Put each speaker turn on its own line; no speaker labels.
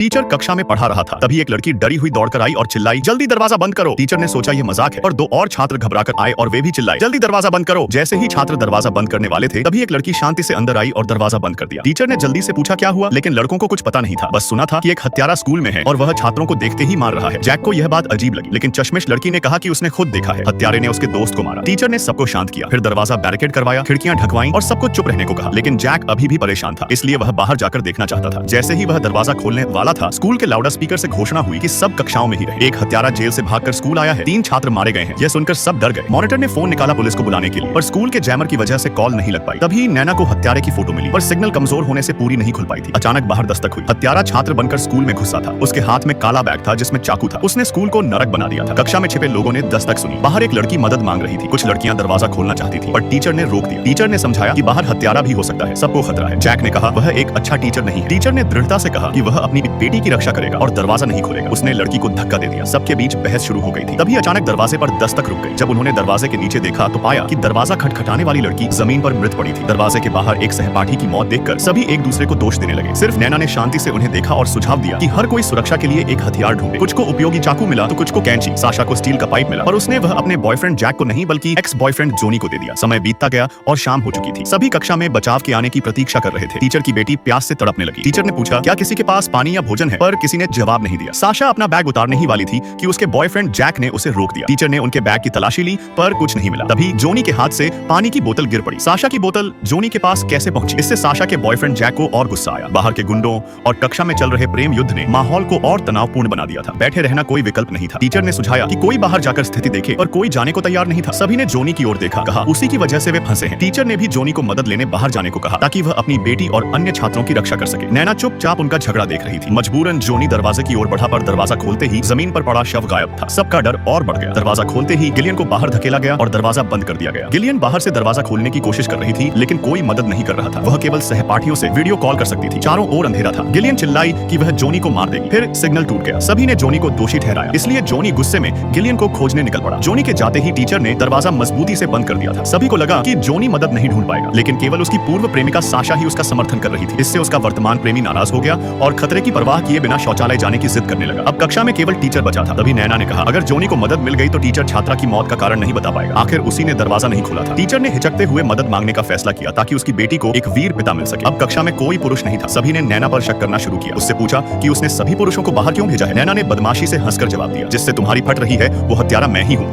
Teacher कक्षा में पढ़ा रहा था, तभी एक लड़की डरी हुई दौड़कर आई और चिल्लाई, जल्दी दरवाजा बंद करो। टीचर ने सोचा ये मजाक है, पर दो और छात्र घबराकर आए और वे भी चिल्लाए, जल्दी दरवाजा बंद करो। जैसे ही छात्र दरवाजा बंद करने वाले थे, तभी एक लड़की शांति से अंदर आई और दरवाजा बंद कर दिया। टीचर ने जल्दी से पूछा क्या हुआ, लेकिन लड़कों को कुछ पता नहीं था। बस सुना था कि एक हत्यारा स्कूल में है और वह छात्रों को देखते ही मार रहा है। जैक को यह बात अजीब लगी, लेकिन चश्मिश लड़की ने कहा कि उसने खुद देखा है, हत्यारे ने उसके दोस्त को मारा। टीचर ने सबको शांत किया, फिर दरवाजा बैरिकेड करवाया, खिड़कियां ढकवाई और सबको चुप रहने को कहा। लेकिन जैक अभी भी परेशान था, इसलिए वह बाहर जाकर देखना चाहता था। जैसे ही वह दरवाजा खोलने वाला था, स्कूल के लाउड स्पीकर से घोषणा हुई कि सब कक्षाओं में ही रहे। एक हत्यारा जेल से भागकर स्कूल आया है, 3 छात्र मारे गए हैं। यह सुनकर सब डर गए। मॉनिटर ने फोन निकाला पुलिस को बुलाने के लिए, पर स्कूल के जैमर की वजह से कॉल नहीं लग पाई। तभी नैना को हत्यारे की फोटो मिली, पर सिग्नल कमजोर होने से पूरी नहीं खुल पाई थी। अचानक बाहर दस्तक हुई। हत्यारा छात्र बनकर स्कूल में घुसा था। उसके हाथ में काला बैग था जिसमें चाकू था। उसने स्कूल को नरक बना दिया था। कक्षा में छिपे लोगों ने दस्तक सुनी। बाहर एक लड़की मदद मांग रही थी। कुछ लड़कियां दरवाजा खोलना चाहती थी, पर टीचर ने रोक दिया। टीचर ने समझाया कि बाहर हत्यारा भी हो सकता है, सबको खतरा है। जैक ने कहा वह एक अच्छा टीचर नहीं है। टीचर ने दृढ़ता से कहा कि वह अपनी बेटी की रक्षा करेगा और दरवाजा नहीं खोलेगा। उसने लड़की को धक्का दे दिया। सबके बीच बहस शुरू हो गई थी। तभी अचानक दरवाजे पर दस्तक रुक गई। जब उन्होंने दरवाजे के नीचे देखा तो पाया कि दरवाजा खटखटाने वाली लड़की जमीन पर मृत पड़ी थी। दरवाजे के बाहर एक सहपाठी की मौत देखकर सभी एक दूसरे को दोष देने लगे। सिर्फ नैना ने शांति से उन्हें देखा और सुझाव दिया कि हर कोई सुरक्षा के लिए एक हथियार ढूंढे। कुछ को उपयोगी चाकू मिला तो कुछ को कैंची। साशा को स्टील का पाइप मिला, पर उसने वह अपने बॉयफ्रेंड जैक को नहीं बल्कि एक्स बॉयफ्रेंड जोनी को दे दिया। समय बीतता गया और शाम हो चुकी थी। सभी कक्षा में बचाव के आने की प्रतीक्षा कर रहे थे। टीचर की बेटी प्यास से तड़पने लगी। टीचर ने पूछा क्या किसी के पास पानी या भोजन है, पर किसी ने जवाब नहीं दिया। साशा अपना बैग उतारने ही वाली थी कि उसके बॉयफ्रेंड जैक ने उसे रोक दिया। टीचर ने उनके बैग की तलाशी ली, पर कुछ नहीं मिला। तभी जोनी के हाथ से पानी की बोतल गिर पड़ी। साशा की बोतल जोनी के पास कैसे पहुंची, इससे साशा के बॉयफ्रेंड जैक को और गुस्सा आया। बाहर के गुंडों और कक्षा में चल रहे प्रेम युद्ध ने माहौल को और तनावपूर्ण बना दिया था। बैठे रहना कोई विकल्प नहीं था। टीचर ने सुझाया कि कोई बाहर जाकर स्थिति देखे, पर कोई जाने को तैयार नहीं था। सभी ने जोनी की ओर देखा, कहा उसी की वजह से वे फंसे हैं। टीचर ने भी जोनी को मदद लेने बाहर जाने को कहा, ताकि वह अपनी बेटी और अन्य छात्रों की रक्षा कर सके। नैना चुपचाप उनका झगड़ा देख रही थी। मजबूरन जोनी दरवाजे की ओर बढ़ा, पर दरवाजा खोलते ही जमीन पर पड़ा शव गायब था। सबका डर और बढ़ गया। दरवाजा खोलते ही गिलियन को बाहर धकेला गया और दरवाजा बंद कर दिया गया। गिलियन बाहर से दरवाजा खोलने की कोशिश कर रही थी, लेकिन कोई मदद नहीं कर रहा था। वह केवल सहपाठियों से वीडियो कॉल कर सकती थी। चारों ओर अंधेरा था। गिलियन चिल्लाई कि वह जोनी को मार देगी। फिर सिग्नल टूट गया। सभी ने जोनी को दोषी ठहराया, इसलिए जोनी गुस्से में गिलियन को खोजने निकल पड़ा। जोनी के जाते ही टीचर ने दरवाजा मजबूती से बंद कर दिया था। सभी को लगा कि जोनी मदद नहीं ढूंढ पाएगा, लेकिन केवल उसकी पूर्व प्रेमिका साशा ही उसका समर्थन कर रही थी। इससे उसका वर्तमान प्रेमी नाराज हो गया और खतरे की परवाह किए बिना शौचालय जाने की जिद करने लगा। अब कक्षा में केवल टीचर बचा था। तभी नैना ने कहा अगर जोनी को मदद मिल गई तो टीचर छात्रा की मौत का कारण नहीं बता पाएगा। आखिर उसी ने दरवाजा नहीं खोला था। टीचर ने हिचकते हुए मदद मांगने का फैसला किया, ताकि उसकी बेटी को एक वीर पिता मिल सके। अब कक्षा में कोई पुरुष नहीं था। सभी ने नैना पर शक करना शुरू किया। उससे पूछा कि उसने सभी पुरुषों को बाहर क्यों भेजा है। नैना ने बदमाशी से हंसकर जवाब दिया, जिससे तुम्हारी फट रही है वो हत्यारा मैं ही हूँ।